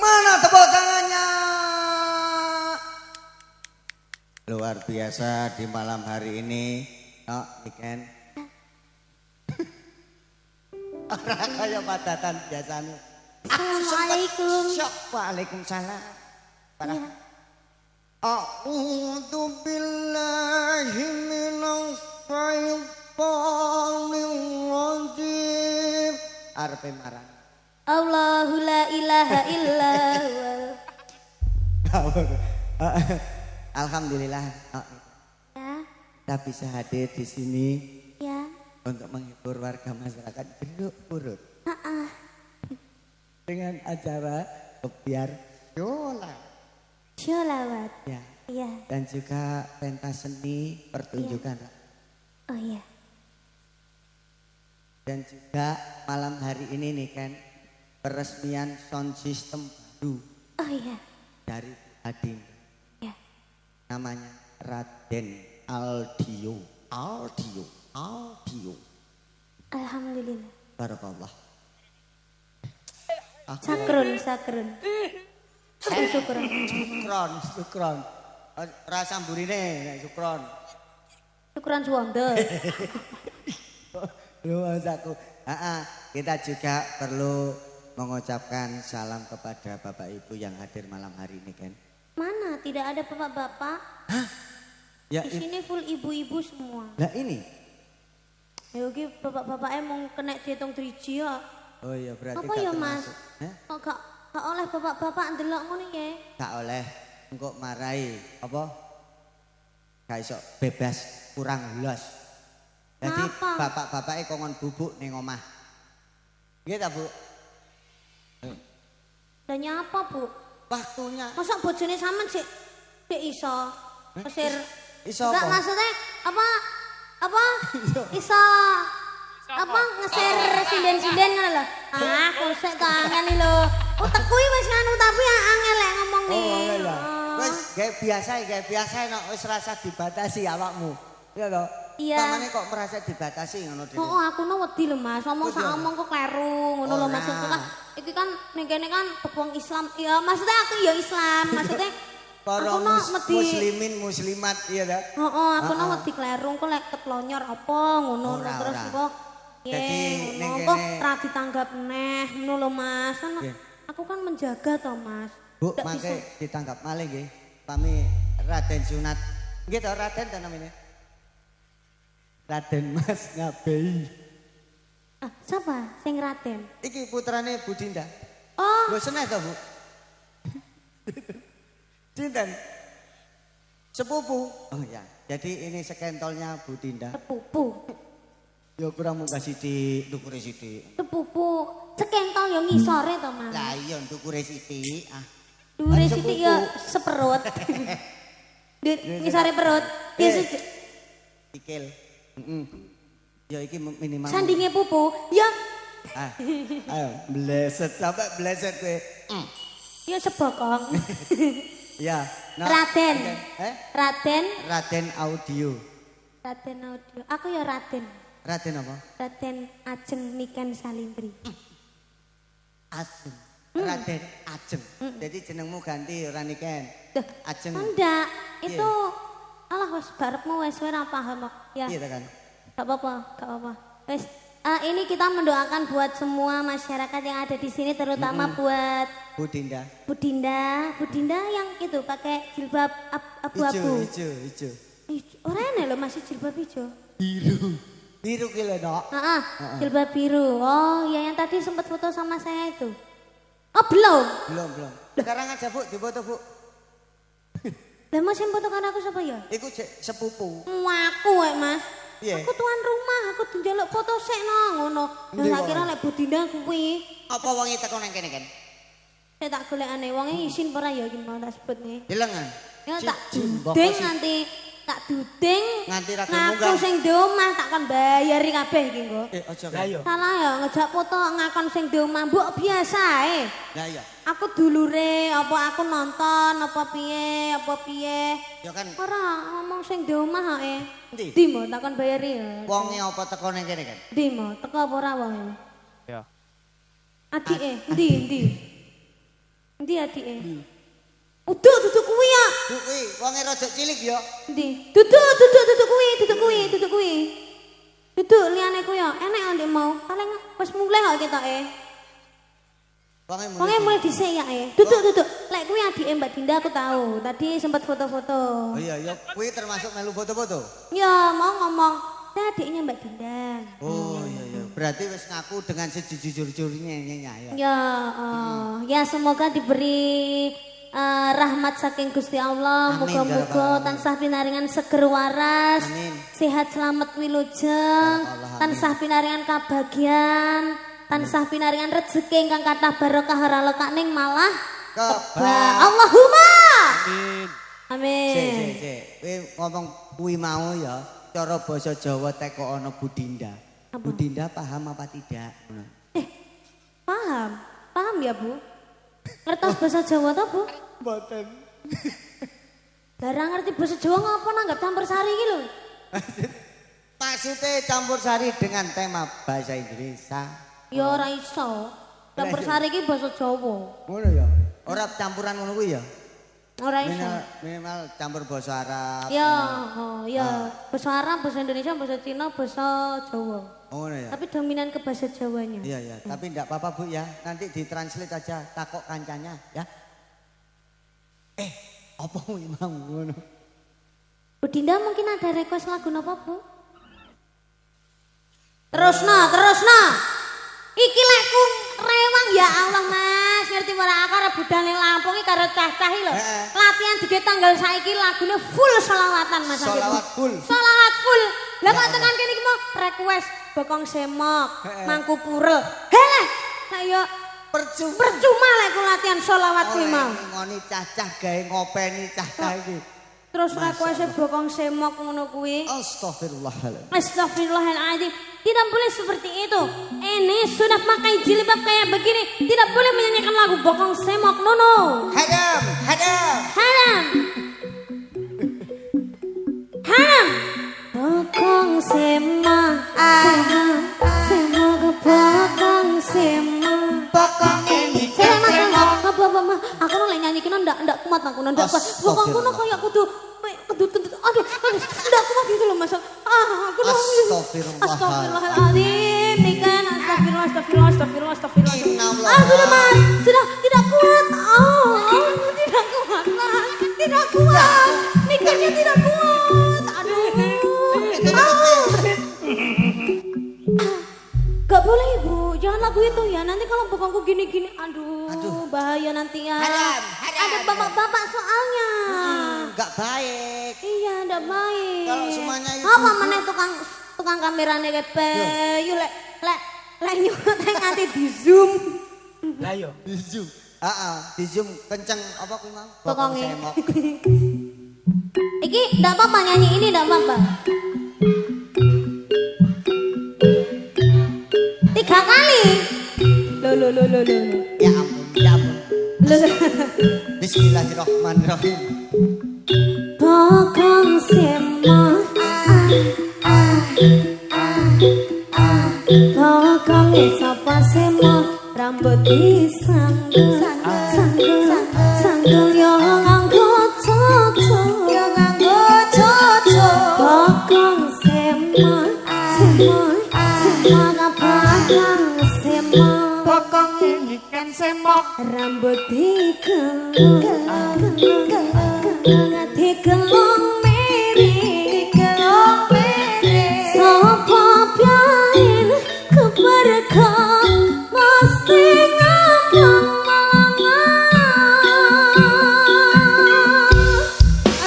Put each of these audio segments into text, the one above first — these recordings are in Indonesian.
Mana tepuk tangannya? Luar biasa di malam hari ini. No, weekend. Orang kaya padatan biasanya. Assalamualaikum. Waalaikumsalam. Para. Ya. A'udzu billahi minas syaitonir rajim. Arepe marang. Allahu la ilaha illa Alhamdulillah. Ya, Kita bisa hadir di sini ya. untuk menghibur warga masyarakat Genduk Urut dengan acara kebiar Yola. Sholawat. Ya. Ya. Dan juga pentas seni pertunjukan. Oh ya. Dan juga malam hari ini nih kan peresmian sound system baru Oh ya. dari Adin. Ya. Namanya Raden Aldio. Aldio. Alhamdulillah. Barakallah. Sakrun. Syukuran. Sukron. Rasa burine sukron. Syukuran suwanda. Aku. Kita juga perlu mengucapkan salam kepada Bapak Ibu yang hadir malam hari ini kan. Mana? Tidak ada bapak-bapak. Ya, Di sini full ibu-ibu semua. nah ini. Ya oke, bapak-bapaknya mau kena dihitung 3G ya. Oh iya berarti Apa gak ya Mas? termasuk. Hah? Kok gak oleh bapak-bapak ndelok ngono ya? Gak oleh engkau marai apa? Gak iso bebas kurang los. Jadi Kenapa? bapak-bapaknya kongon bubuk ning omah. Nggih ta, Bu? Dan nyapa Bu? Waktunya Masa bojone sampean sik iso pesir. iso Enggak apa? maksudnya apa? Iso apa ngeser sinden-sinden ngono lho. Aku sik kangen iki lho. Utekku iki wis nganu tapi angel lek ngomong nih. Oh iya. Wis gawe biasa nek wis rasa dibatasi awakmu. Iya toh? Iya. Pamane kok merasa dibatasi ngono dhewe. Oh, aku no wedi lho Mas. Ngomong sak omong kok kleru ngono lho Ora. maksudku kan iki kan ning kene kan wong Islam. Ya maksudnya aku ya Islam. Maksudnya Para aku no wedi muslimin muslimat iya ta? Heeh, aku no wedi kleru kok lek ketlonyor apa ngono Ora, terus ora. kok Jadi, ning kok kene- ra ditanggap neh ngono lho Mas. Kan Iya. aku kan menjaga toh Mas. Bu, Nggak mangke bisa. ditangkap malih nggih. Pami Raden Sunat. Nggih to Raden ta namanya? Raden Mas Ngabei. Ah, siapa? Sing Raden. Iki putrane Bu Dinda. Oh, Lho seneh to, Bu? Dinten. Sepupu. Oh ya. Jadi ini skentolnya Bu Dinda. sepupu. Ya kurang muka sithik, ndukure sithik. Sepupu. Sekentol yo ngisore to Mas. Lah iya ndukure sithik. Dure Kan sithik sepupu. ya seperut. Ngisore perut. Ya Eh. sithik. Sikil. Heeh. Ya iki minimal. Sandinge pupu. Ya Ayo, bleset sampai bleset kowe. ya sebokong. Ya. Raden. Raden. Raden Audio. Raden audio. Aku ya Raden. Raden apa? Raden Ajeng Niken Salindri. Ajeng. Raden Ajeng. Jadi jenengmu ganti ora Niken. Duh, Ajeng. enggak. Iya. Itu alah wis barepmu wis ora paham kok. Ya. Iya ta kan? Gak apa-apa. Wes, ini kita mendoakan buat semua masyarakat yang ada di sini, terutama buat Bu Dinda. Bu Dinda yang itu pakai jilbab abu-abu. Ijo. Orangnya loh masih jilbab hijau. Biru ki lho, Nok. Jilbab biru. Oh, ya yang tadi sempat foto sama saya itu. Oh belum. Belum. Sekarang aja Bu, dipoto Bu. Lah mas yang foto kan aku siapa ya? Iku sepupu. Aku Mas. Iya. Aku tuan rumah, aku njaluk foto sik no ngono. Endi Lah tak kira wong? lek Bu Dinda kuwi. Apa wong teko nang kene kan? Saya tak golekane wonge isin ora ya iki mau tak sebut nih. Dilengan. Ya tak Cimbok duding sih. nganti tak duding Nganti ra gelem ngaku munggah. sing di omah tak kon bayari kabeh iki nggo. Aja kan. Salah ya ngejak foto ngakon sing di omah mbok biasa Lah iya. Aku dulure apa aku nonton apa piye Ya kan ora ngomong sing di omah ae. Endi? Ndi mo tak kon bayari ya. wonge apa teko nang kene kan? Ndi mo teko apa ora wae. Ya. Adike ndi. Endi adike? Duduk kuwi ya. Kuwi wonge rada cilik ya. Endi? Duduk kuwi. Duduk liyane kuwi ya. Enek ndek mau. Paling wis mulai kok ketoke. Wonge mulai dhisik ya e. Duduk. Lek kuwi adike Mbak Dinda aku tahu. Tadi sempat foto-foto. Oh iya, kuwi termasuk melu foto-foto. Ya, mau ngomong. Saya adiknya Mbak Dinda. Oh iya. Berarti wis ngaku dengan sejujur-jujurnya ya. Ya semoga diberi rahmat saking Gusti Allah. Muga-muga tansah pinaringan seger waras. Amin. Sehat selamat wilujeng. Tansah pinaringan kabagian. Tansah pinaringan rezeki ingkang kathah barokah ora lekak ning malah kebak. Allahumma. Amin. Sik. Kowe ngomong kuwi mau ya. Cara basa Jawa teko ana Budinda. Budinda paham apa tidak? Paham ya Bu? Ngertos bahasa Jawa ta Bu? Mboten. Darang ngerti bahasa Jawa ngapa nanggap campur sari iki lho? Maksudnya campur sari dengan tema bahasa Inggris. Ya ora iso. Campur sari iki bahasa Jawa. Ngono ya. Ora campuran ngono kuwi ya. Ora iso. Minimal campur bahasa Arab. Ya. Bahasa Arab, bahasa Indonesia, bahasa Cina, bahasa Jawa. Oh ya. Tapi dominan ke bahasa Jawanya. Iya. Tapi enggak apa-apa Bu ya. Nanti ditranslate aja takok kancanya ya. Apa mau ngono? Bu Dinda mungkin ada request lagu napa Bu? Terusna. Iki lekku rewang ya Allah Mas. Ngerti ora aku arep budale Lampung iki karo cah-cah iki lho. Latihan dige tanggal saiki lagune full selawatan Mas. Selawat full. Lah kok tekan kene iki mau request Bokong Semok, Mangku Purel. Heh. Ayo percuma lek ku latihan selawat kuwi mau. Ngoni cah-cah gawe ngopeni cah-cah iki. Terus request Bokong Semok ngono kuwi. Astagfirullahaladzim. Tidak boleh seperti itu. Ini sudah pakai jilbab kayak begini. Tidak boleh menyanyikan lagu Bokong Semok. No. Hadam. Bokong Semok. Semok Bokong Semok. Bokong ini Semok. Apa. Aku nolak nyanyikin ndak kuat aku ndak kuat. Bokong kuno kayak kudu aduh ndak kuat gitu loh Mas. Aku Astagfirullahaladzim. Nikan astagfirullah. Sudah Mas, sudah tidak kuat. Tidak kuat. Nikannya tidak kuat. Gak boleh Ibu, jangan lagu itu ya. Nanti kalau bokongku gini-gini, aduh bahaya nanti ya. Ada bapak-bapak soalnya. Gak baik. Iya, gak baik. Kalau semuanya itu. Apa mana tukang kamerane kepe? Yuk lek nyuwun nganti di zoom. Lah yo, di zoom. Di zoom kenceng apa kuwi mau? Bokong Semok. Iki ndak apa-apa nyanyi ini ndak apa-apa. 3 kali. Lo. Ya ampun. Bismillahirrahmanirrahim. Bokong Semok. Bokong sapa Semok rambut disanggul. Sanggul yo nganggo cocok. Bokong Semok. Bokong ini kan semok rambut digelung miring sapa pian keberkah mesti ngabang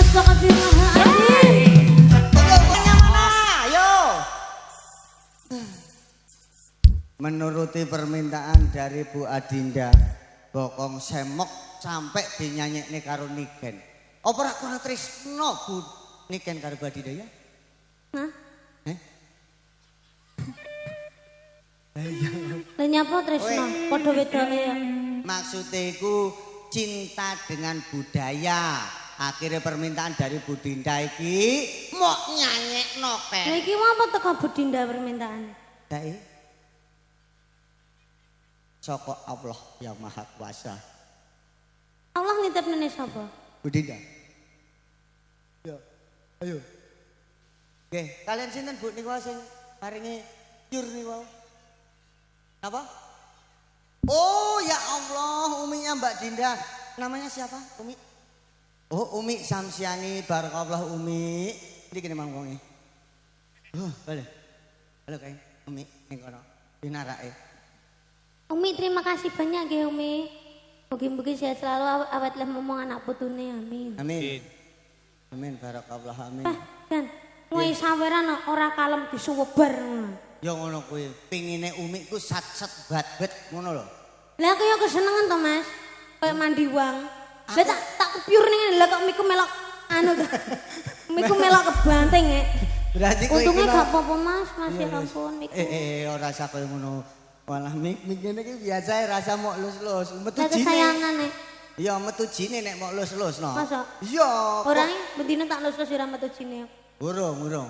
Astagfirullahaladzim. Menuruti permintaan dari Bu Adinda, Bokong Semok sampai dinyanyekne karo Niken. Apa ora kurang tresno Bu Niken karo Bu Adinda ya? Hah? Lah nyapa tresno? Padha wedoke ya. Maksudnya iku cinta dengan budaya. Akhirnya permintaan dari Bu Dinda iki mau nyanyekno Ken. Lah iki apa teko Bu Dinda permintaane? Saka Allah yang Maha Kuasa. sapa? Bu Dinda. Yo. Ayo. Oke, kalian sinten Bu niku sing paringi cur niku? Apa? Oh ya Allah, uminya Mbak Dinda. Namanya siapa? Umi? Oh, Umi Samsiani, barakallah Umi. Ini kene mangkonge. Boleh. Halo Kang, Umi ning kono. Dinarake. Umi terima kasih banyak ya Umi. Mugi-mugi sehat selalu awet lah ngomong anak putune amin. Amin. Amin barakallah amin. Dan kowe saweran ora kalem disuwebar. Ya ngono kuwi, pingine Umi ku sat-set bat-bet ngono lho. Lah aku ya kesenengan to Mas. Kayak mandi wang. Lah tak kepiur ning lah kok miku melok anu to. Miku melok kebanting ya. Berarti kowe untungnya gak apa-apa Mas, ya ampun miku. Ora usah koyo ngono. Walah mik ngene iki biasa rasa mok lus-lus. Metu Lah jine. kesayangan nek. Iya metu jine nek mok lus-lus no. Masa? Iya. Orang bedine tak lus-lus ora metu jine. Urung.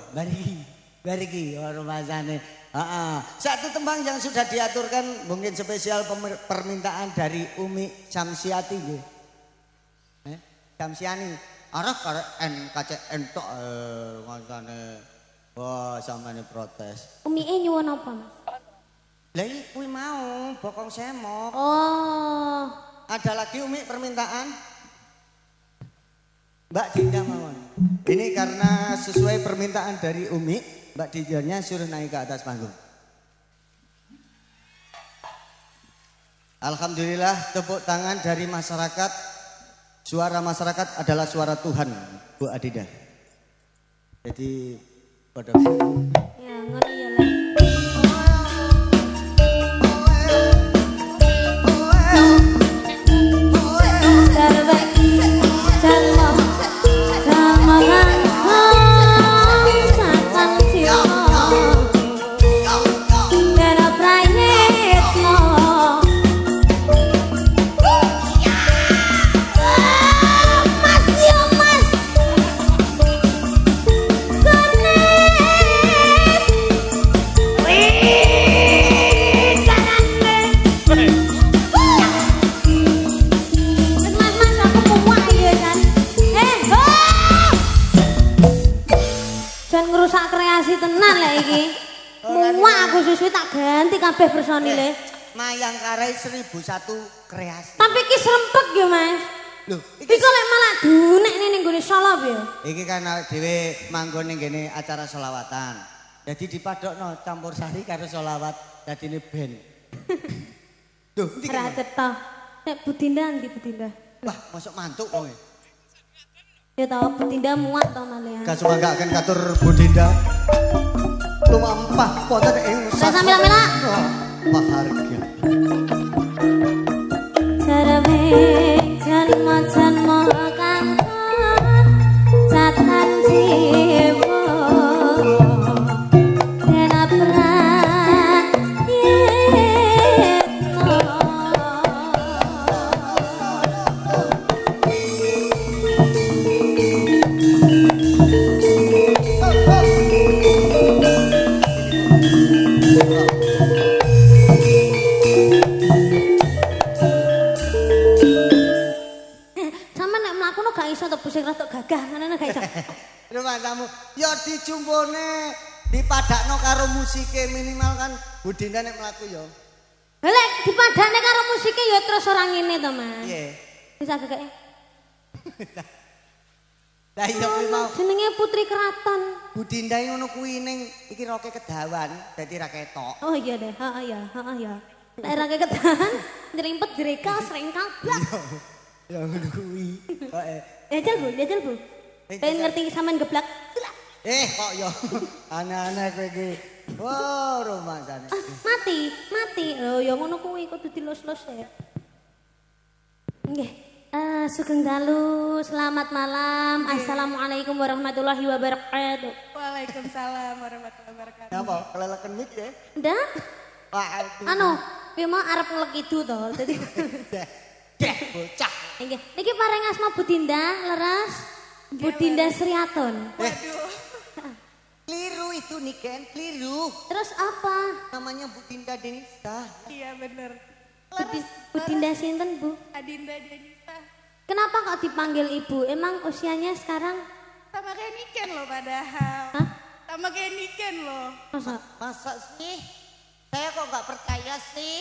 Bariki hormatane. Heeh. Satu tembang yang sudah diaturkan mungkin spesial permintaan dari Umi Samsiati nggih. Samsiani. Arek karek NKCN tok ngontane. Wah, sampeyan protes. Umi nyuwun apa Mas? Lah iki kuwi mau bokong semok. Oh. Ada lagi Umi permintaan? Mbak Dinda mawon. Ini karena sesuai permintaan dari Umi, Mbak Dindanya suruh naik ke atas panggung. Alhamdulillah tepuk tangan dari masyarakat. Suara masyarakat adalah suara Tuhan, Bu Adinda. Jadi pada Ya ngono ya lah. Ngerusak kreasi tenan lah iki. Muak aku susu tak ganti kabeh personile. Mayang Karai 1001 kreasi. Tapi iki serempet ya Mas. Loh, iki kok lek malah dunek ning nggone salop ya. Iki kan dhewe manggon ning ngene acara selawatan. Jadi dipadokno campur sari karo selawat dadine band. Duh, iki ora cetha. Nek Budinda ndi Budinda? Wah, masuk mantuk kowe. Ya tau Budinda muak to malian. Kasumanggaken katur Budinda. Tumampah wonten ing samila-mila. Maharga. Jarawe janma-janma kangen catan jiwa dena pran yetno. Iso to pusing rada gagah ngono gak iso. Rumah tamu ya dijumbone dipadakno karo musike minimal kan Budinda nek mlaku ya. Lek dipadakne karo musike ya terus ora ngene to Mas. Nggih. Bisa gagake. Lah iya kuwi mau jenenge Putri Keraton. Budinda ngono kuwi ning iki roke kedawan dadi ra ketok. Oh iya deh, heeh ya. Lek roke kedawan nyerimpet dreka sering kablak. Ya ngono kuwi. Jajal Bu. Pengen ngerti sampean geblak. Kok yo aneh-aneh kowe iki. Oh, rumangsane. Mati. Oh ya ngono kuwi kudu dilus-lus ya. Nggih. Sugeng dalu, selamat malam. Assalamualaikum warahmatullahi wabarakatuh. Waalaikumsalam warahmatullahi wabarakatuh. Napa? Keleleken mik ya? Ndah? Waduh. Anu, piye mau arep nglekidu to. Dadi bocah. nggih. Niki paring asma Budinda leres. Budinda Sriaton. Waduh. Keliru itu Niken, keliru. Terus apa? Namanya Budinda Denista. Iya bener. Budinda sinten, Bu? Adinda Denisa. Kenapa kok dipanggil ibu? Emang usianya sekarang? Sama kayak Niken loh padahal. Hah? Sama kayak Niken loh. Masa? Masa sih? Saya kok nggak percaya sih?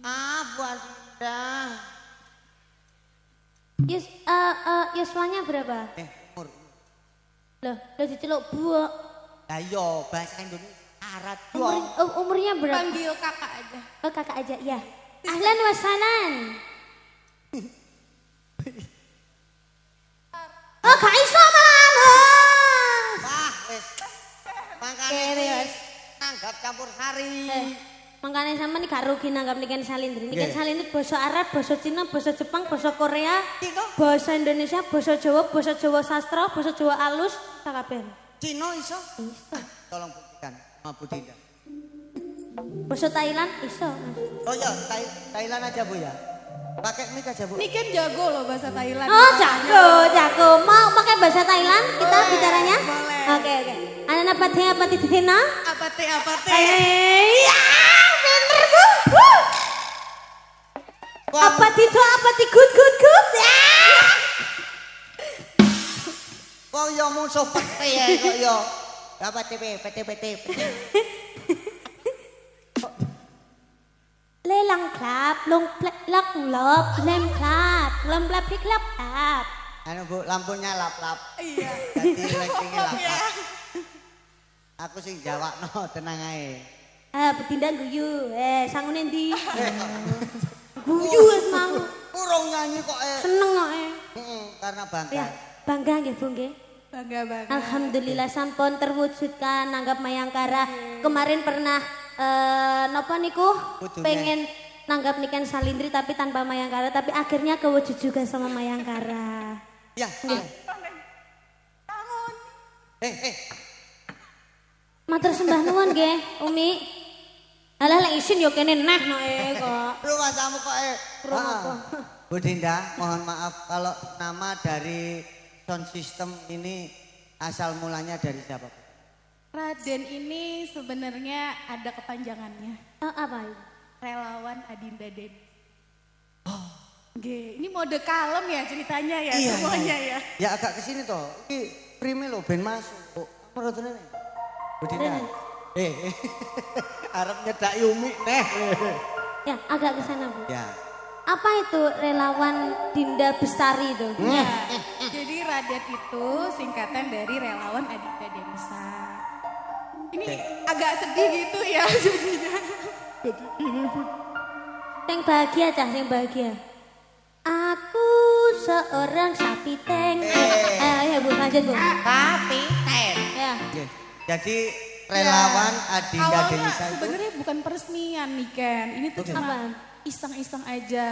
Bu Adinda. Yuswanya berapa? Umur. Loh, udah diceluk bu. Ayo, bahasa Indonesia. Syarat Umurnya berapa? Panggil kakak aja. Oh kakak aja, ya. Ahlan wa sahlan. Oh gak iso malah. Wah, wis. Mangkane Kere, iki wis. nanggap campur sari. Makanya sama nih gak rugi nanggap Niken Salindri. Niken Nggih. Salindri bahasa Arab, bahasa Cina, bahasa Jepang, bahasa Korea, Cina? bahasa Indonesia, bahasa Jawa sastra, bahasa Jawa alus, sakabeh. Cino iso? Iso. Tolong buktikan sama Bu Dinda. Bahasa Thailand iso. Mas. Oh ya, Thailand aja Bu ya. Pakai mic aja Bu. Niken jago loh bahasa Thailand. Oh jago. Mau pakai bahasa Thailand kita Boleh, bicaranya? boleh. Oke. Anak apa titina? Apa teh apa teh? Ya, bener Bu. Wah, Apa ti good. Ya. kok yo musuh pete ya kok yo. Apa PT. Lelang klap, lung lak lop, lem klap, lem klap di klap klap. Anu Bu, lampunya lap-lap. Iya. Jadi lightingnya Maaf ya. lap-lap. Aku sing jawabno tenang ae. Betinda guyu, sangune ndi? Guyu wis mau. Kurang nyanyi kok Seneng kok. karena bangga. Ya, bangga nggih Bu nggih. Bangga banget. Alhamdulillah sampun terwujudkan nanggap Mayangkara. Kemarin pernah napa niku Kudune. pengen nanggap Niken Salindri tapi tanpa Mayangkara tapi akhirnya kewujud juga sama Mayangkara. Ya. Bangun. Matur sembah nuwun nggih, Umi. Alah lek isin yo kene neh noe kok. Lu masamu kok Kurang apa? Bu Dinda, mohon maaf kalau nama dari sound system ini asal mulanya dari siapa? Raden ini sebenarnya ada kepanjangannya. Apa itu? Relawan Adinda Den. Oke, ini mode kalem ya ceritanya ya semuanya ya. Ya agak kesini toh. Ini prime lo ben masuk. Menurut ini. Bu Dinda. Rene. Arep nyedak Yumi neh. Ya, agak ke sana, Bu. Ya. Apa itu relawan Dinda Bestari itu? Ya, jadi Raden itu singkatan dari Relawan Adinda Denisa. Ini agak sedih gitu ya jadinya. Yang bahagia cah, yang bahagia. Aku seorang sapi tank. Ya Bu, lanjut Bu. Tapi Ya. Oke. Jadi relawan Adinda Awalnya Denisa itu sebenarnya bukan peresmian nih Ken. Ini tuh Oke. cuma Apaan? iseng-iseng aja.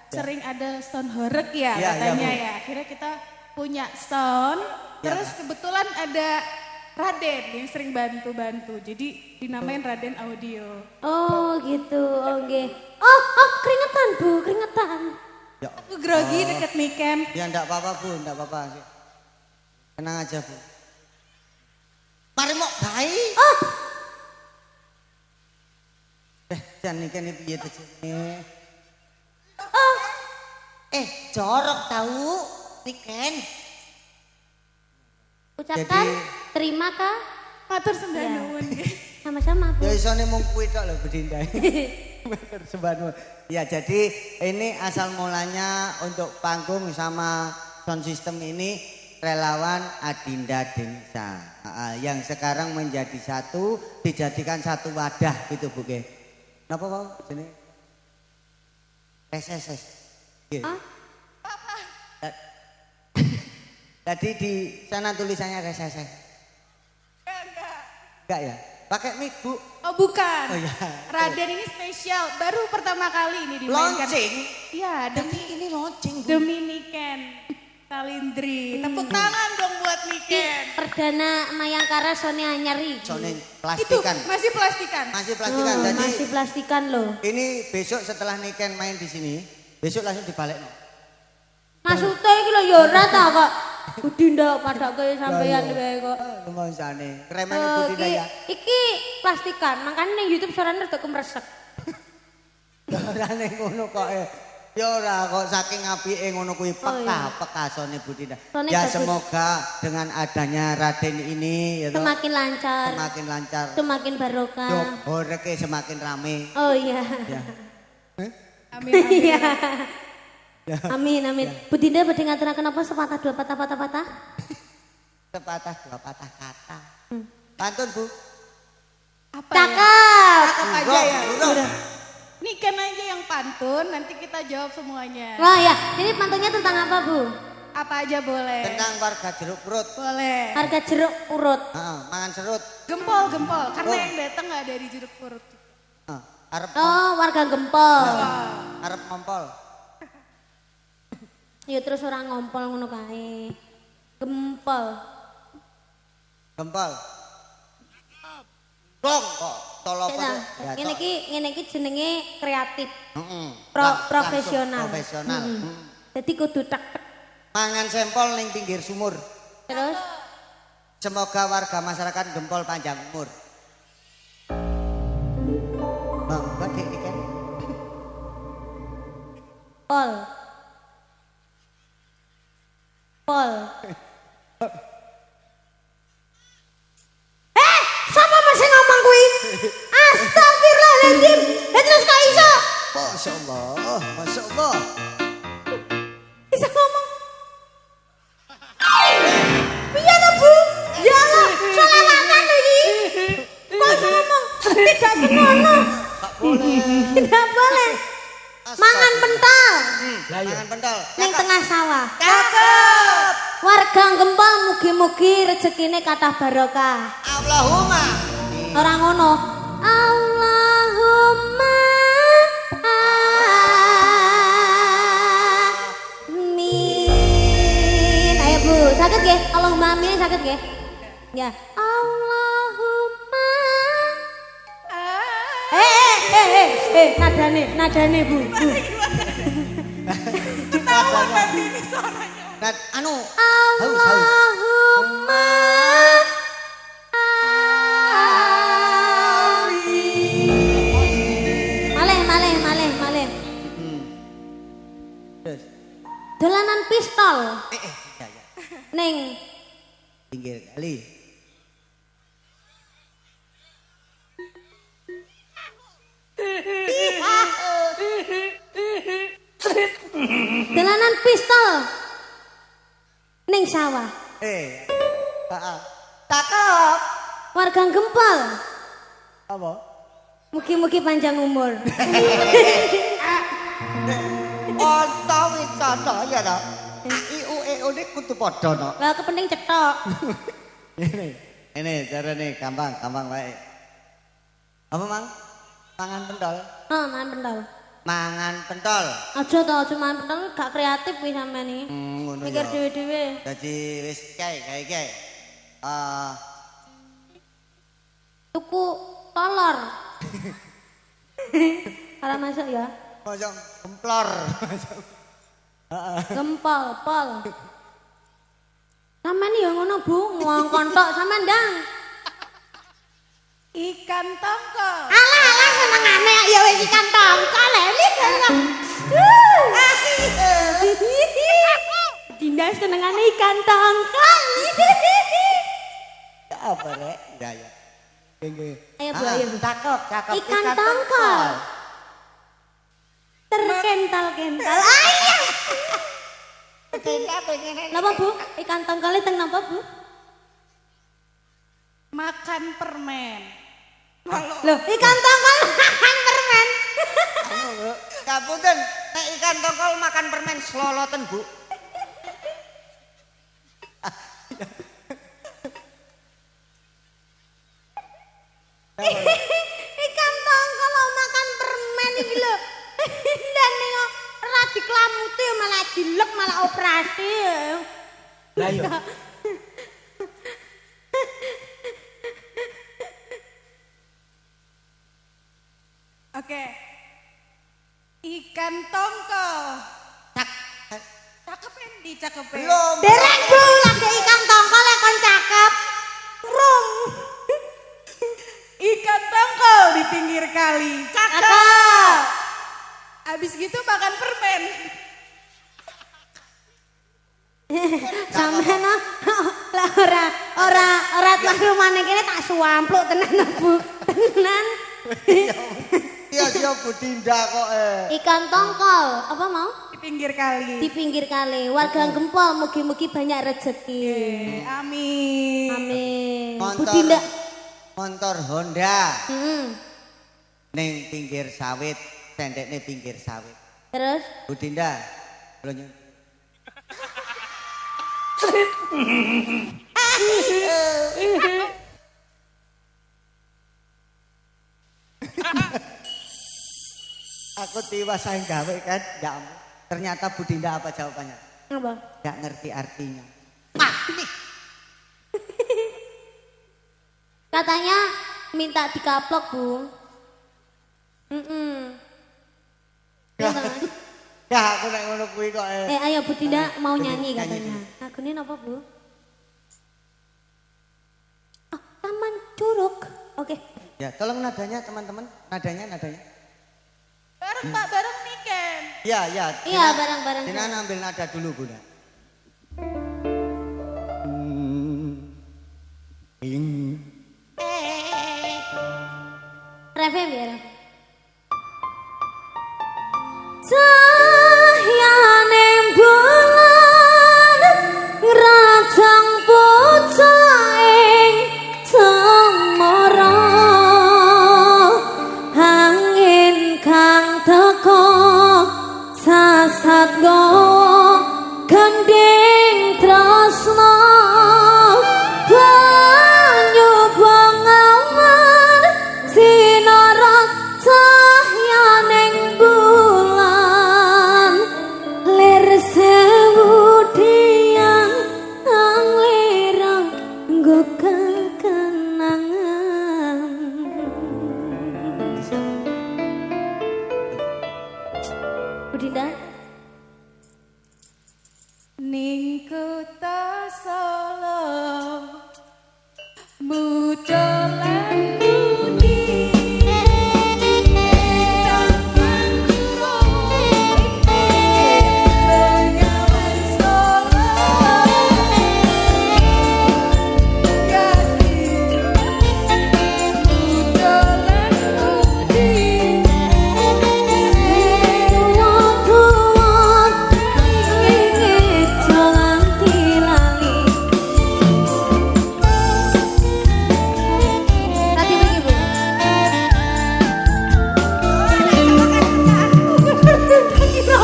Sering ada sound horeg ya Ya, katanya ya, Bu. ya. Akhirnya kita punya sound. Ya. Terus kebetulan ada Raden yang sering bantu-bantu. Jadi dinamain Raden Audio. Oh gitu, oke. Oh keringetan Bu, keringetan. Ya. Aku grogi deket nih Ken. Ya enggak apa-apa Bu, enggak apa-apa. Tenang aja Bu. Mari mau baik. Jangan nikah nih piye tuh jenenge. Jorok tahu Niken. Ucapkan Jadi- terima kah? Matur sembah Ya. nuwun. Sama-sama Bu. Ya isone mung kuwi tok lho Bu Dinda. Bersembahnu. Ya jadi ini asal mulanya untuk panggung sama sound system ini relawan Adinda Denisa. Yang sekarang menjadi satu, dijadikan satu wadah gitu Bu Ge. Napa Pak? Jenenge? SSS. Nggih. Ah? Tadi di sana tulisannya SSS. Enggak ya? Pakai mic Bu. Oh bukan. Oh ya. Raden ini spesial. Baru pertama kali ini dimainkan. Launching. Iya, Tapi ini launching Bu. demi Niken Salindri. Tepuk tangan dong buat Niken. Perdana Mayangkara Sone Anyari. Soalnya Itu plastikan. masih plastikan. Masih plastikan. Oh, Jadi masih plastikan loh. ini besok setelah Niken main di sini, besok langsung dibalik. Maksudnya iki lho ya ora ta kok. Budinda padake sampeyan wae kok. Lumangsane. Kremane Bu Dinda ya. Iki plastikan, makanya ning YouTube suarane rada kemresek. Orane ngono kok. Ya ora kok saking apike ngono kuwi iya. pekasone Bu Dinda. Soalnya Ya bagus. semoga dengan adanya Raden ini ya toh, Semakin lancar, semakin lancar. semakin barokah. Yo boreke semakin rame. Oh iya. Ya. Amin, amin. Iya. Amin amin. Bu Dinda badhe ngaturaken apa sepatah dua patah. Sepatah dua patah kata. Pantun Bu. Apa ya? Cakep. Cakep aja ya. Burung. Niken aja yang pantun, nanti kita jawab semuanya. Wah ya, ini pantunnya tentang apa Bu? Apa aja boleh. Tentang warga jeruk perut. Boleh. Harga jeruk urut. Heeh, mangan serut. Gempol, karena Oh. yang datang nggak dari jeruk purut. Arep Oh, warga gempol. arep ngompol. Ya terus orang ngompol ngono kae. Gempol. Gempol. Dong kok tolo apa tuh? Ya, Ngene iki jenenge kreatif, Heeh. profesional. Profesional. Jadi kudu tek. Mangan sempol ning pinggir sumur. Terus Semoga warga masyarakat gempol panjang umur. Bang, gede iki kan. Pol. Sama masih ngomong kuwi? Astagfirullahaladzim. Terus kok iso? Masya Allah, Masya Allah. Bisa ngomong. Piye to, Bu? Ya Allah, selawatan iki. Kok iso ngomong? Tidak senono. Tak boleh. Tidak boleh. Mangan pentol Mangan pentol. ning tengah sawah. Cakep. Warga gempol mugi-mugi rezekine kathah barokah. Allahumma. Ora ngono. Allahumma amin. Ayo Bu, sakit nggih? Allahumma amin sakit nggih? Ya. Allahumma. Nadane Bu. Ketahuan nanti ini suaranya. Nah, anu. Haus, haus. Allahumma amin. Malih. Terus. Dolanan pistol Ya. ning Pinggir kali. dolanan pistol ning sawah. Cakep. Warga gempol. Apa? Mugi-mugi panjang umur. Onto wis cocok ya to. IU ini kudu padha no. Lah kepenting cetok. Ini carane gampang wae. Apa Mang? Mangan pentol. Mangan pentol. Mangan pentol. Aja mangan pentol gak kreatif kuwi sampean iki. Ngono Mikir ya. dhewe-dhewe. Dadi wis kae. Tuku kolor. Ora masuk ya. Kosong gemplor. Gempol, pol. Sampeyan ya ngono Bu, ngongkon tok sampean ndang. Ikan tongkol. Alah senengane ya wis ikan tongkol lho. Dinda senengane ikan tongkol. Apa rek? Ya. Nggih. Ayo Bu, ayo Bu. Cakep. Ikan tongkol. Terkental-kental. Ayo. Napa Bu? Ikan tongkolnya teng napa Bu? Makan permen. Loh, ikan tongkol makan permen. Kapunten, nek ikan tongkol makan permen sloloten, Bu. Ikan tongkol makan permen iki lho. Dan ning ora diklamuti malah dilek malah operasi. Lah yo. Oke. Ikan tongkol. Cakep endi cakep. Belum. Dereng Bu, lagi ikan tongkol ya kon cakep. Rung. Ikan tongkol di pinggir kali. Cakep. Habis gitu makan permen. Sampeyan lah ora rumane kene tak suampluk tenan Bu. Tenan. Iya siap Bu Dinda kok Ikan tongkol, apa mau? Di pinggir kali. Di pinggir kali. Warga Gempol mugi-mugi banyak rezeki. Amin. Amin. Bu Motor, Dinda. motor Honda Hmm. ning pinggir sawit, tendekne pinggir sawit. Terus Bu Dinda, kula nyuwun. Aku tiwas saya gawe kan, ya ampun. Ternyata Bu Dinda apa jawabannya? apa? Gak ngerti artinya. Katanya minta dikaplok, Bu. Ya aku nek ngono kuwi kok Ayo Bu Dinda mau nyanyi nyanyi, katanya. Lagune apa, Bu? Oh, Taman Curug. Oke. Ya, tolong nadanya teman-teman, nadanya. Bareng Pak, bareng Niken. Iya. Iya, bareng-bareng. Dina ambil nada dulu, Bunda. Refem ya, Ref. Cahyane bulan ngrajang pucuk ing cemara angin kang teka sasat nggawa gending tresna banyu bengawan sinara cahyaning bulan lir sewu diang nang lirang nggo kenangan. Bu Dinda, Ning kota Solo budolan budi Taman Curug Bengawan Solo Kasih budolan budi tadi begini Bu.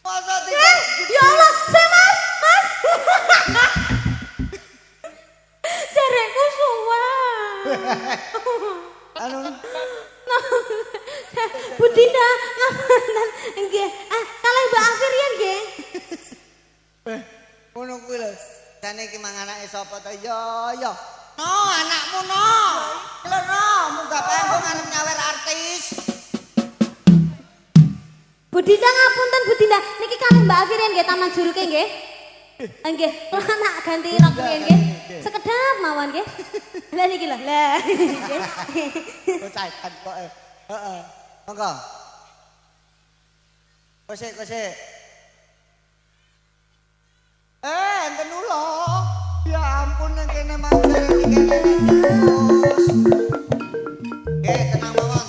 Masa tiga Ya Allah, saya Mas. Jarekku suwan. anu Bu Dinda, ngapunten nggih. Kalih Mbak Afirian nggih. ngono kuwi lho. Jane iki mang anake sapa to? Ya. No, anakmu no. Lho no, munggah panggung arep nyawer artis. Bu Dinda ngapunten Bu Dinda, niki kalih Mbak Afirian nggih Taman Juruke nggih. Nggih, kula nak ganti rok riyen nggih. Sekedap mawon nggih. Lah niki lho. Lah. Kocakan kok. Heeh. Monggo. Kosek. Enten ulo. Ya ampun nang kene mangkel iki kene terus. Tenang mawon.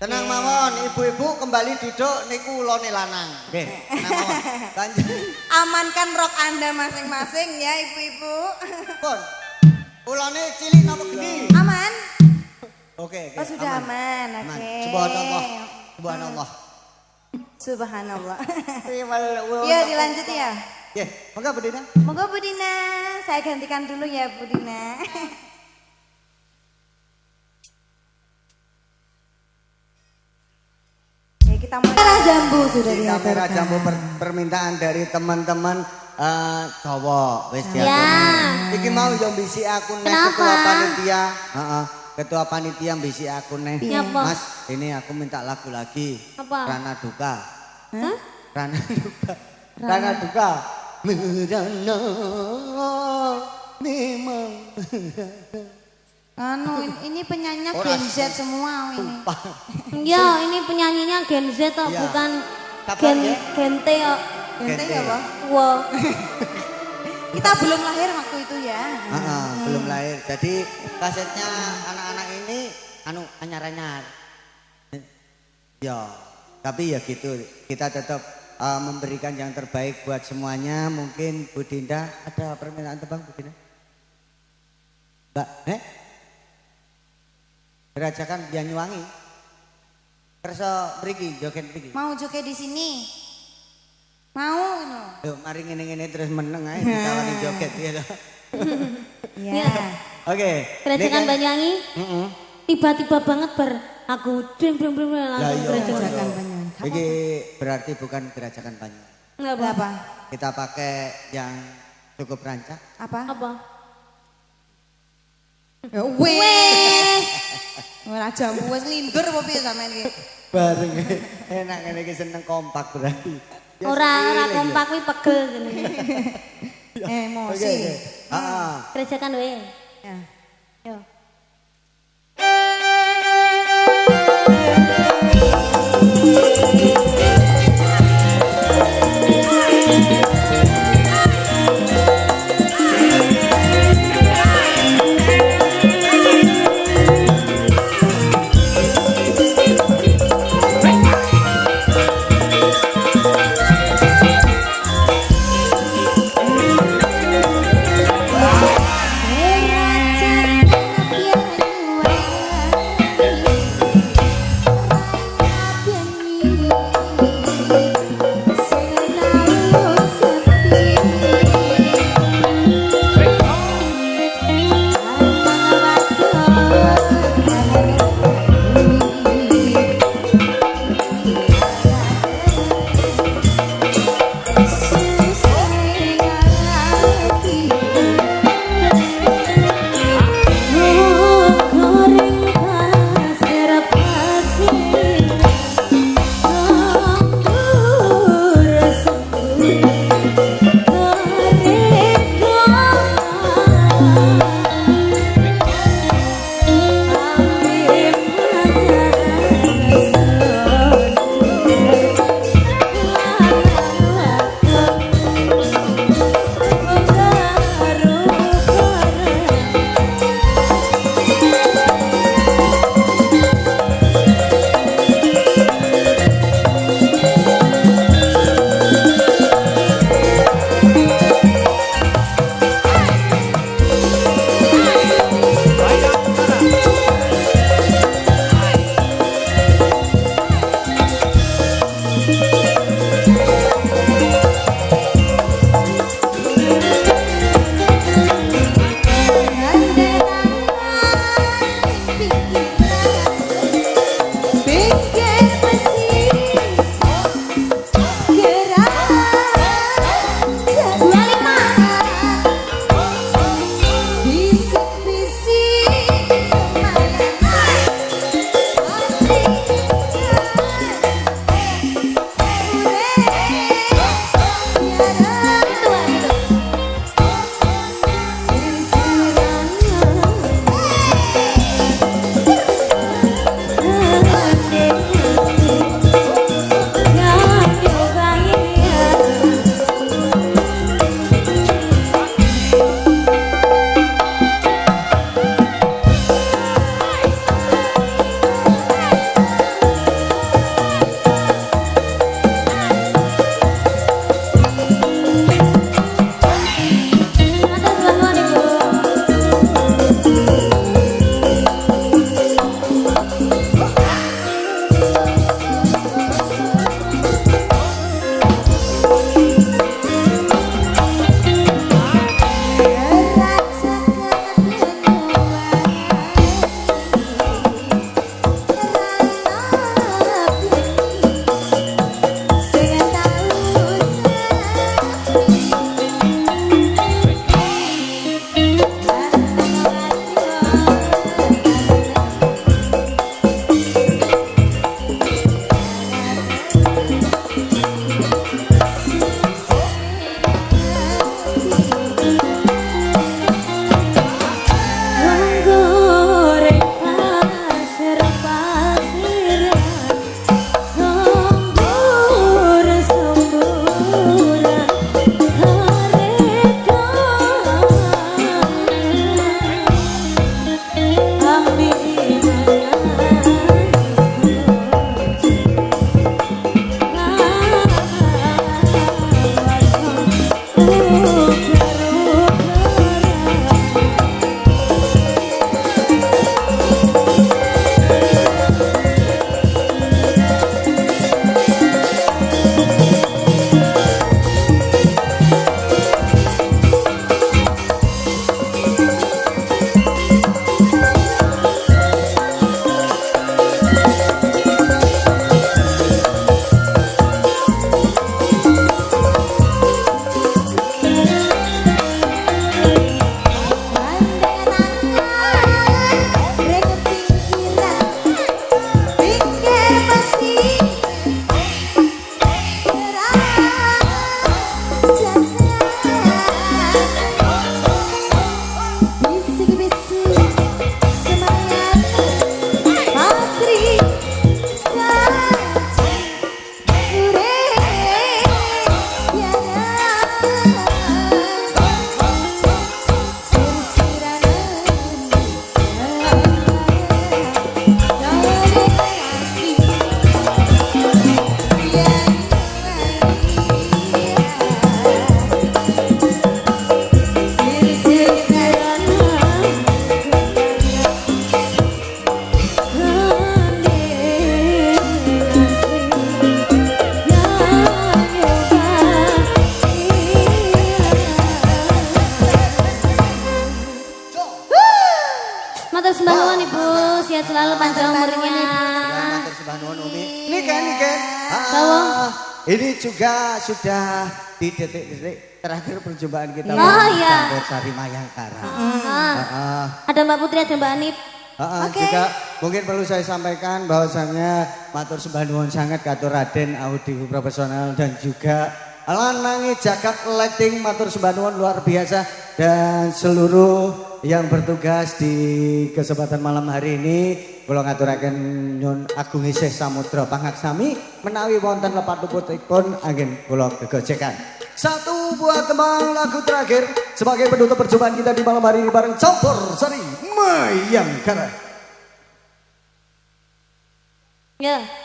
Tenang mawon, ibu-ibu kembali duduk niku ulone lanang. Nggih, tenang mawon. Lanjut. Amankan rok Anda masing-masing ya ibu-ibu. Pun. Ulone cilik napa gede? Aman? Oke. Oh sudah aman, Aman. oke. Subhanallah. Subhanallah. Subhanallah. Iya dilanjut ya. Nggih, monggo Bu Dina. Monggo Bu Dina, saya gantikan dulu ya Bu Dina. Oke, kita mulai. Merah jambu sudah Kita merah diaturkan. jambu permintaan dari teman-teman cowok wis Ya. diatur. Iki mau yo mbisi aku nek Kenapa? ketua panitia, ketua panitia bisi aku nih. Iya, Pak. Mas, ini aku minta lagu lagi. Apa? Rana Duka. Hah? Rana Duka. Rana Duka. Merana memang. Ini penyanyinya Ora Gen Z semua ini. Ya, ini penyanyinya Gen Z toh, Iya. bukan Kapan ya? Gen T kok. Gen Z ya, Pak? Wow. Kita belum lahir waktu itu ya. Belum lahir. Jadi kasetnya anak-anak ini anyar-anyar. Ya, tapi ya gitu. Kita tetap memberikan yang terbaik buat semuanya. Mungkin Bu Dinda ada permintaan tebang Bu Dinda? Mbak, Gerajakan Banyuwangi. Kerso mriki joget mriki. Mau joget di sini. Mau no. Yuk, mari ngene-ngene terus meneng ae ditawani joget ya. Iya. Oke. Gerajakan Banyuwangi. Heeh. Tiba-tiba banget aku dring langsung gerajakan. Gerajakan Banyuwangi. Ini berarti bukan gerajakan Banyuwangi. Enggak Ada apa? Kita pakai yang cukup rancak. Apa? Apa? Ya wes. Ora jambu wes lindur apa piye sampean iki? Bareng enak ngene iki seneng kompak berarti. Ya, Ora seiling, kompak kuwi pegel gini. Emosi. Oke. Heeh. Gerajakan we. Ya. Yo. Gerajakan selalu panjang umurnya. Matur sembah nuwun Umi. Niken. Tahu. Ini juga sudah di detik-detik terakhir perjumpaan kita. Oh iya. Campur Sari Mayangkara. Ada Mbak Putri, ada Mbak Anip. Juga mungkin perlu saya sampaikan bahwasannya matur sembah nuwun sangat katur Raden audio profesional dan juga lanangi jagat lighting matur sembah nuwun luar biasa dan seluruh yang bertugas di kesempatan malam hari ini kula ngaturaken nyun agung isih samudra pangaksami menawi wonten lepat luputipun anggen kula gegojekan. Satu buah tembang lagu terakhir sebagai penutup perjumpaan kita di malam hari ini bareng Campur Sari Mayangkara. Ya.